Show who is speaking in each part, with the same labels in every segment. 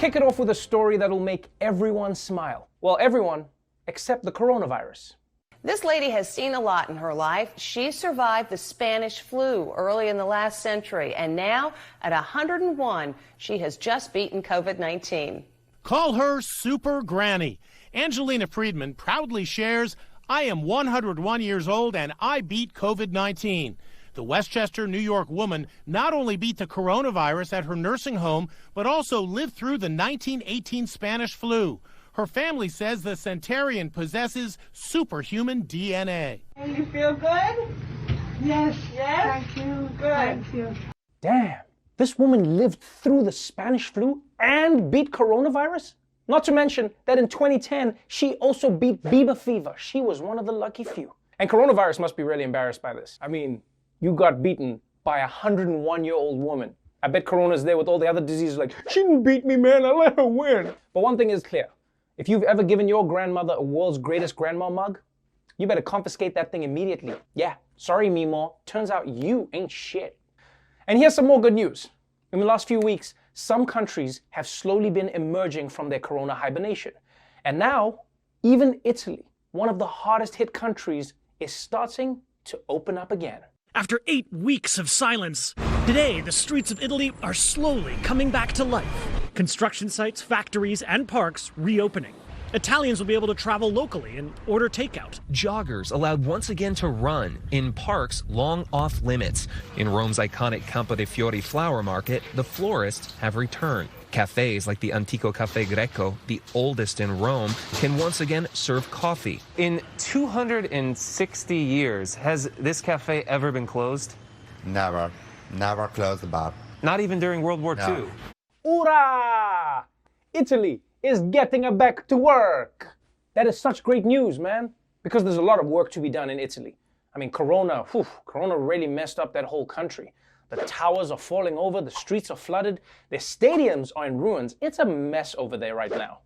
Speaker 1: kick it off with a story that'll make everyone smile. Well, everyone except the coronavirus.
Speaker 2: This lady has seen a lot in her life. She survived the Spanish flu early in the last century, and now, at 101, she has just beaten COVID-19.
Speaker 3: Call her Super Granny. Angelina Friedman proudly shares, "I am 101 years old and I beat COVID-19. The Westchester, New York woman not only beat the coronavirus at her nursing home, but also lived through the 1918 Spanish flu. Her family says the centenarian possesses superhuman DNA.
Speaker 4: You feel good?
Speaker 5: Yes.
Speaker 4: Yes?
Speaker 5: Thank you.
Speaker 4: Good.
Speaker 5: Thank you.
Speaker 1: Damn, this woman lived through the Spanish flu and beat coronavirus? Not to mention that in 2010, she also beat Bieber fever. She was one of the lucky few. And coronavirus must be really embarrassed by this. I mean, you got beaten by a 101-year-old woman. I bet Corona's there with all the other diseases like, she didn't beat me, man, I let her win. But one thing is clear. If you've ever given your grandmother a world's greatest grandma mug, you better confiscate that thing immediately. Yeah, sorry, Meemaw. Turns out you ain't shit. And here's some more good news. In the last few weeks, some countries have slowly been emerging from their corona hibernation. And now, even Italy, one of the hardest hit countries, is starting to open up again.
Speaker 6: After 8 weeks of silence, today the streets of Italy are slowly coming back to life. Construction sites, factories, and parks reopening. Italians will be able to travel locally and order takeout.
Speaker 7: Joggers allowed once again to run in parks long off limits. In Rome's iconic Campo dei Fiori flower market, the florists have returned. Cafes like the Antico Caffè Greco, the oldest in Rome, can once again serve coffee.
Speaker 8: In 260 years, has this cafe ever been closed?
Speaker 9: Never closed the bar.
Speaker 8: Not even during World War II?
Speaker 1: Hoorah! Italy is getting back to work. That is such great news, man, because there's a lot of work to be done in Italy. I mean, Corona really messed up that whole country. The towers are falling over, the streets are flooded, their stadiums are in ruins. It's a mess over there right now.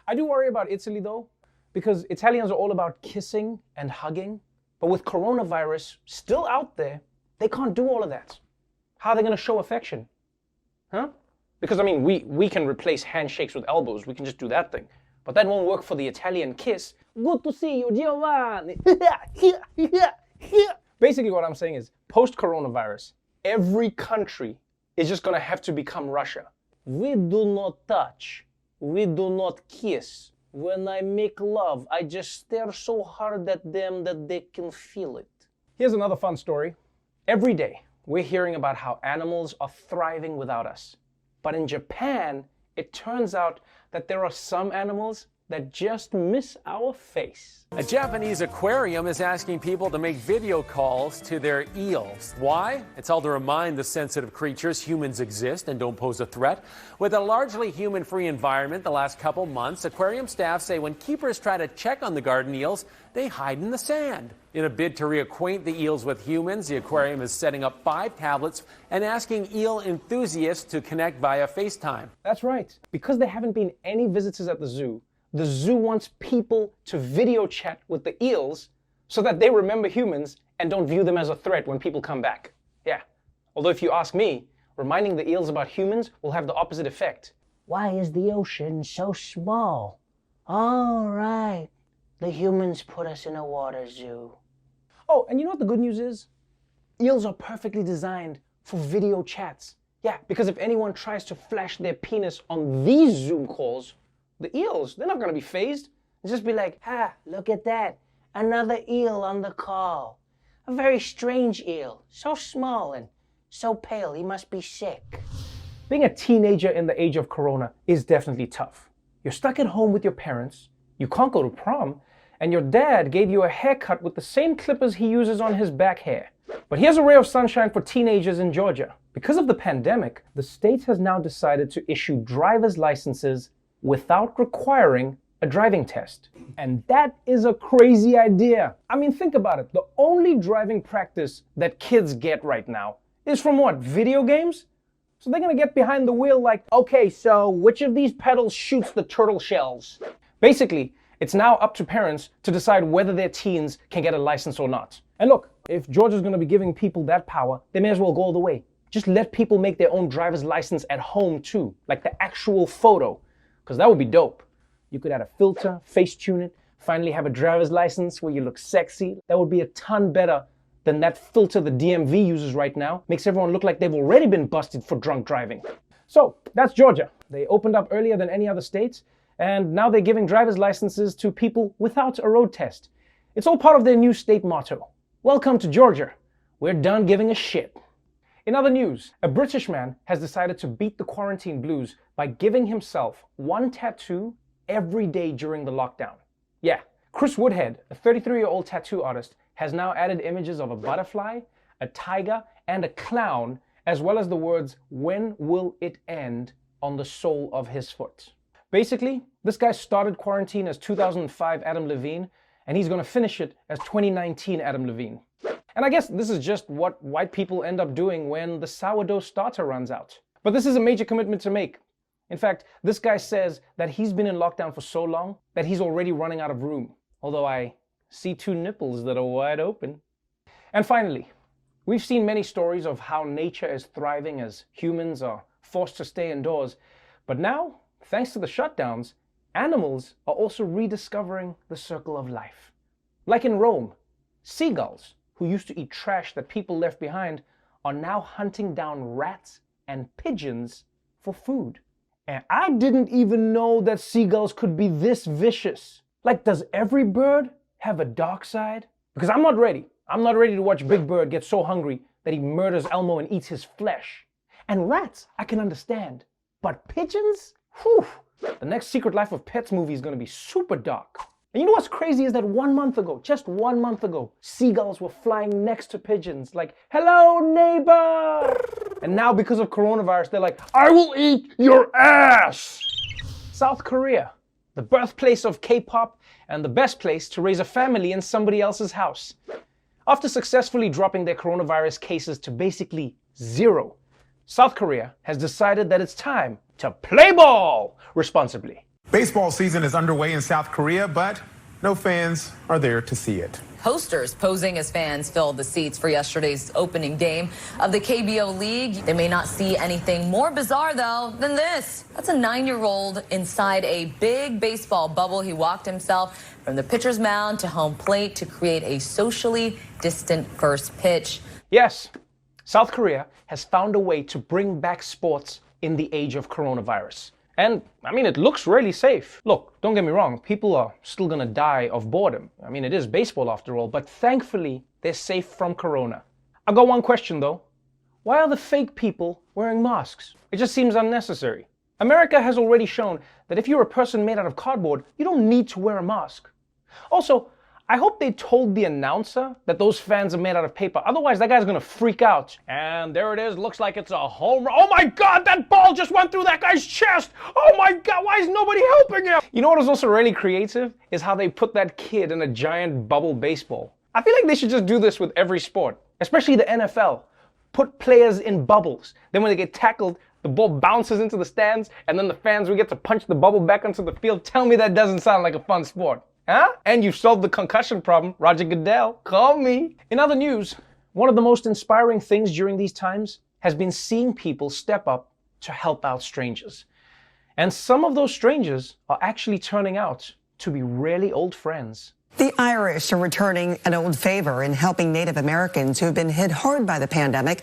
Speaker 1: I do worry about Italy though, because Italians are all about kissing and hugging, but with coronavirus still out there, they can't do all of that. How are they gonna show affection? Huh? Because I mean, we can replace handshakes with elbows, we can just do that thing. But that won't work for the Italian kiss. Good to see you, Giovanni. Basically what I'm saying is, post-coronavirus, every country is just gonna have to become Russia. We do not touch, we do not kiss. When I make love, I just stare so hard at them that they can feel it. Here's another fun story. Every day, we're hearing about how animals are thriving without us. But in Japan, it turns out that there are some animals that just miss our face.
Speaker 10: A Japanese aquarium is asking people to make video calls to their eels. Why? It's all to remind the sensitive creatures humans exist and don't pose a threat. With a largely human-free environment the last couple months, aquarium staff say when keepers try to check on the garden eels, they hide in the sand. In a bid to reacquaint the eels with humans, the aquarium is setting up 5 tablets and asking eel enthusiasts to connect via FaceTime.
Speaker 1: That's right. Because there haven't been any visitors at the zoo wants people to video chat with the eels so that they remember humans and don't view them as a threat when people come back. Yeah. Although if you ask me, reminding the eels about humans will have the opposite effect. Why is the ocean so small? All right. The humans put us in a water zoo. Oh, and you know what the good news is? Eels are perfectly designed for video chats. Yeah, because if anyone tries to flash their penis on these Zoom calls, the eels, they're not going to be fazed. They'll just be like, ha, look at that. Another eel on the call. A very strange eel. So small and so pale, he must be sick. Being a teenager in the age of Corona is definitely tough. You're stuck at home with your parents, you can't go to prom, and your dad gave you a haircut with the same clippers he uses on his back hair. But here's a ray of sunshine for teenagers in Georgia. Because of the pandemic, the state has now decided to issue driver's licenses without requiring a driving test. And that is a crazy idea. I mean, think about it. The only driving practice that kids get right now is from what? Video games? So they're gonna get behind the wheel like, okay, so which of these pedals shoots the turtle shells? Basically, it's now up to parents to decide whether their teens can get a license or not. And look, if Georgia's gonna be giving people that power, they may as well go all the way. Just let people make their own driver's license at home too, like the actual photo. because that would be dope. You could add a filter, face tune it, finally have a driver's license where you look sexy. That would be a ton better than that filter the DMV uses right now. Makes everyone look like they've already been busted for drunk driving. So that's Georgia. They opened up earlier than any other states, and now they're giving driver's licenses to people without a road test. It's all part of their new state motto. Welcome to Georgia. We're done giving a shit. In other news, a British man has decided to beat the quarantine blues by giving himself one tattoo every day during the lockdown. Yeah, Chris Woodhead, a 33-year-old tattoo artist, has now added images of a butterfly, a tiger, and a clown, as well as the words, "When will it end?" on the sole of his foot. Basically, this guy started quarantine as 2005 Adam Levine, and he's gonna finish it as 2019 Adam Levine. And I guess this is just what white people end up doing when the sourdough starter runs out. But this is a major commitment to make. In fact, this guy says that he's been in lockdown for so long that he's already running out of room. Although I see 2 nipples that are wide open. And finally, we've seen many stories of how nature is thriving as humans are forced to stay indoors. But now, thanks to the shutdowns, animals are also rediscovering the circle of life. Like in Rome, seagulls, who used to eat trash that people left behind, are now hunting down rats and pigeons for food. And I didn't even know that seagulls could be this vicious. Like, does every bird have a dark side? Because I'm not ready. I'm not ready to watch Big Bird get so hungry that he murders Elmo and eats his flesh. And rats, I can understand. But pigeons? Whew! The next Secret Life of Pets movie is going to be super dark. And you know what's crazy is that 1 month ago, just 1 month ago, seagulls were flying next to pigeons like, "Hello, neighbor!" And now because of coronavirus, they're like, "I will eat your ass!" South Korea, the birthplace of K-pop and the best place to raise a family in somebody else's house. After successfully dropping their coronavirus cases to basically 0, South Korea has decided that it's time to play ball responsibly.
Speaker 4: Baseball season is underway in South Korea, but no fans are there to see it.
Speaker 5: Posters posing as fans filled the seats for yesterday's opening game of the KBO League. They may not see anything more bizarre, though, than this. That's a 9-year-old inside a big baseball bubble. He walked himself from the pitcher's mound to home plate to create a socially distant first pitch.
Speaker 1: Yes, South Korea has found a way to bring back sports in the age of coronavirus. And, I mean, it looks really safe. Look, don't get me wrong, people are still gonna die of boredom. I mean, it is baseball after all, but thankfully, they're safe from corona. I got one question though. Why are the fake people wearing masks? It just seems unnecessary. America has already shown that if you're a person made out of cardboard, you don't need to wear a mask. Also, I hope they told the announcer that those fans are made out of paper. Otherwise, that guy's gonna freak out. And there it is. Looks like it's a home run. Oh my God, that ball just went through that guy's chest. Oh my God, why is nobody helping him? You know what is also really creative? Is how they put that kid in a giant bubble baseball. I feel like they should just do this with every sport, especially the NFL. Put players in bubbles. Then when they get tackled, the ball bounces into the stands, and then the fans will get to punch the bubble back onto the field. Tell me that doesn't sound like a fun sport. Huh? And you've solved the concussion problem. Roger Goodell, call me. In other news, one of the most inspiring things during these times has been seeing people step up to help out strangers. And some of those strangers are actually turning out to be really old friends.
Speaker 11: The Irish are returning an old favor in helping Native Americans who have been hit hard by the pandemic.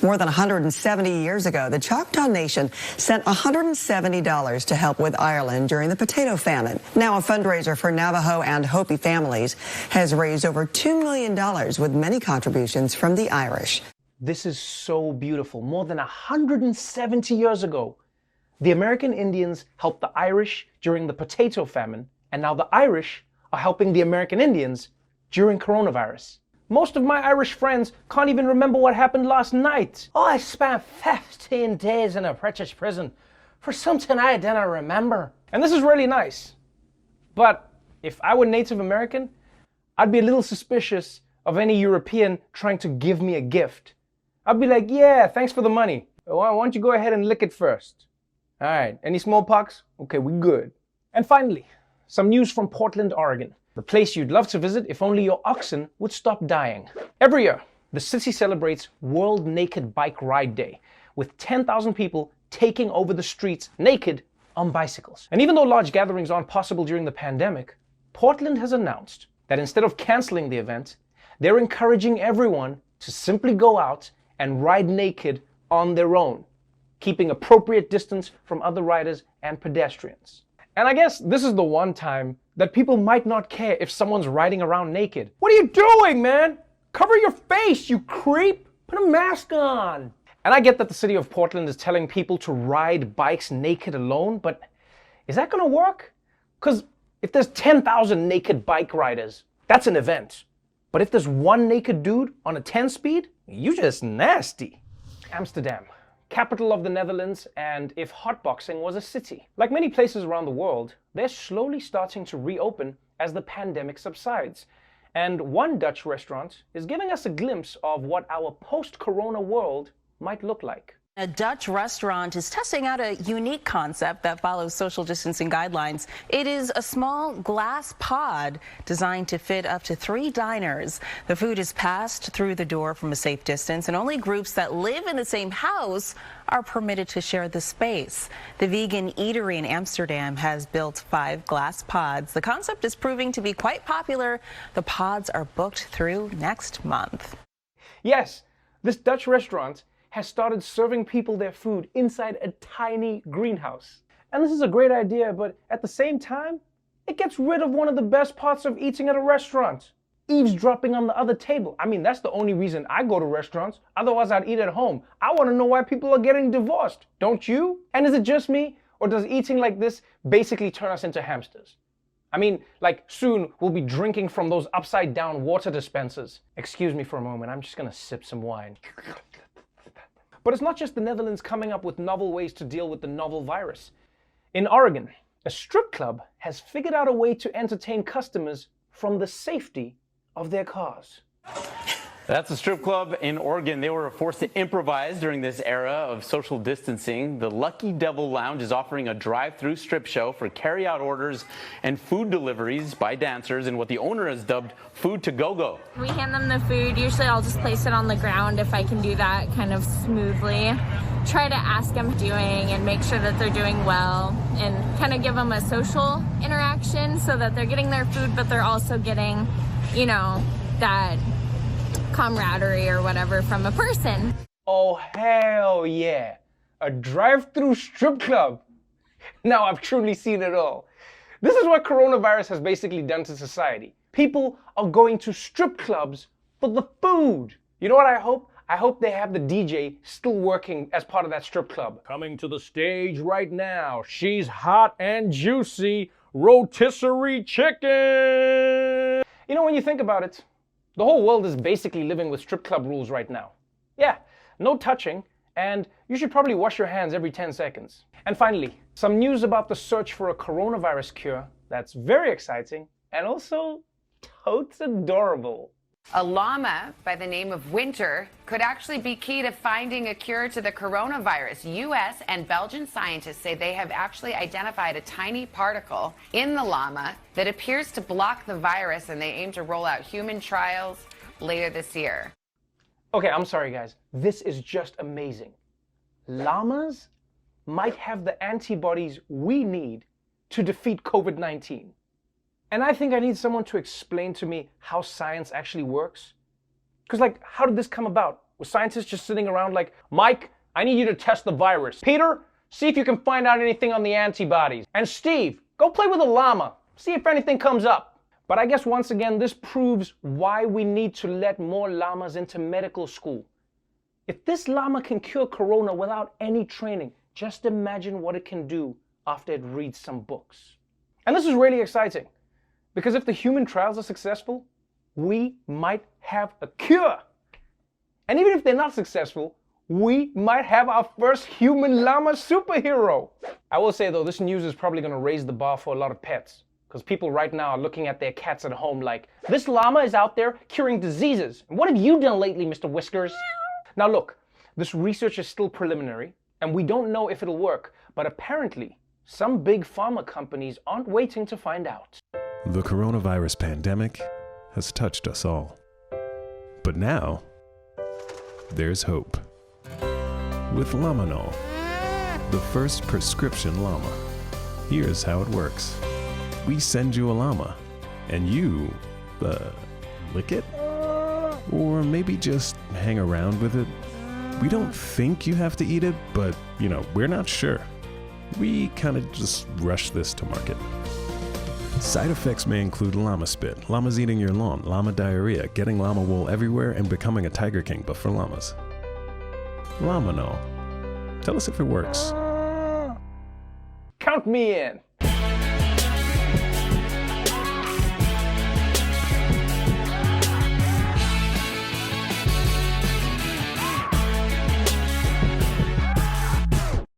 Speaker 11: More than 170 years ago, the Choctaw Nation sent $170 to help with Ireland during the potato famine. Now a fundraiser for Navajo and Hopi families has raised over $2 million with many contributions from the Irish.
Speaker 1: This is so beautiful. More than 170 years ago, the American Indians helped the Irish during the potato famine, and now the Irish are helping the American Indians during coronavirus. Most of my Irish friends can't even remember what happened last night. Oh, I spent 15 days in a British prison for something I didn't remember. And this is really nice. But if I were Native American, I'd be a little suspicious of any European trying to give me a gift. I'd be like, yeah, thanks for the money. Why don't you go ahead and lick it first? All right, any smallpox? Okay, we good. And finally, some news from Portland, Oregon, the place you'd love to visit if only your oxen would stop dying. Every year, the city celebrates World Naked Bike Ride Day, with 10,000 people taking over the streets naked on bicycles. And even though large gatherings aren't possible during the pandemic, Portland has announced that instead of canceling the event, they're encouraging everyone to simply go out and ride naked on their own, keeping appropriate distance from other riders and pedestrians. And I guess this is the one time that people might not care if someone's riding around naked. What are you doing, man? Cover your face, you creep! Put a mask on! And I get that the city of Portland is telling people to ride bikes naked alone, but is that gonna work? Because if there's 10,000 naked bike riders, that's an event. But if there's one naked dude on a 10-speed, you just nasty. Amsterdam, capital of the Netherlands, and if hotboxing was a city. Like many places around the world, they're slowly starting to reopen as the pandemic subsides. And one Dutch restaurant is giving us a glimpse of what our post-corona world might look like.
Speaker 12: A Dutch restaurant is testing out a unique concept that follows social distancing guidelines. It is a small glass pod designed to fit up to 3 diners. The food is passed through the door from a safe distance, and only groups that live in the same house are permitted to share the space. The vegan eatery in Amsterdam has built 5 glass pods. The concept is proving to be quite popular. The pods are booked through next month.
Speaker 1: Yes, this Dutch restaurant has started serving people their food inside a tiny greenhouse. And this is a great idea, but at the same time, it gets rid of one of the best parts of eating at a restaurant: eavesdropping on the other table. I mean, that's the only reason I go to restaurants. Otherwise, I'd eat at home. I want to know why people are getting divorced, don't you? And is it just me, or does eating like this basically turn us into hamsters? I mean, like, soon we'll be drinking from those upside-down water dispensers. Excuse me for a moment, I'm just gonna sip some wine. But it's not just the Netherlands coming up with novel ways to deal with the novel virus. In Oregon, a strip club has figured out a way to entertain customers from the safety of their cars.
Speaker 13: That's a strip club in Oregon. They were forced to improvise during this era of social distancing. The Lucky Devil Lounge is offering a drive-through strip show for carry-out orders and food deliveries by dancers in what the owner has dubbed food to go-go.
Speaker 14: We hand them the food. Usually I'll just place it on the ground if I can do that kind of smoothly. Try to ask them how they're doing and make sure that they're doing well, and kind of give them a social interaction so that they're getting their food, but they're also getting, you know, that camaraderie or whatever from a person.
Speaker 1: Oh, hell yeah. A drive-through strip club. Now I've truly seen it all. This is what coronavirus has basically done to society. People are going to strip clubs for the food. You know what I hope? I hope they have the DJ still working as part of that strip club. Coming to the stage right now, she's hot and juicy, rotisserie chicken. You know, when you think about it, the whole world is basically living with strip club rules right now. Yeah, no touching, and you should probably wash your hands every 10 seconds. And finally, some news about the search for a coronavirus cure that's very exciting and also totes adorable.
Speaker 15: A llama by the name of Winter could actually be key to finding a cure to the coronavirus. U.S. and Belgian scientists say they have actually identified a tiny particle in the llama that appears to block the virus, and they aim to roll out human trials later this year.
Speaker 1: Okay, I'm sorry guys. This is just amazing. Llamas might have the antibodies we need to defeat COVID-19. And I think I need someone to explain to me how science actually works. Because, like, how did this come about? Were scientists just sitting around like, Mike, I need you to test the virus. Peter, see if you can find out anything on the antibodies. And Steve, go play with a llama. See if anything comes up. But I guess once again, this proves why we need to let more llamas into medical school. If this llama can cure corona without any training, just imagine what it can do after it reads some books. And this is really exciting. Because if the human trials are successful, we might have a cure. And even if they're not successful, we might have our first human llama superhero. I will say though, this news is probably going to raise the bar for a lot of pets. Because people right now are looking at their cats at home like, this llama is out there curing diseases. And what have you done lately, Mr. Whiskers? Now look, this research is still preliminary, and we don't know if it'll work. But apparently, some big pharma companies aren't waiting to find out.
Speaker 16: The coronavirus pandemic has touched us all. But now, there's hope. With Lamanol, the first prescription llama. Here's how it works. We send you a llama, and you, lick it? Or maybe just hang around with it? We don't think you have to eat it, but, we're not sure. We kind of just rush this to market. Side effects may include llama spit, llamas eating your lawn, llama diarrhea, getting llama wool everywhere, and becoming a Tiger King, but for llamas. Llamanol. Tell us if it works.
Speaker 1: Count me in.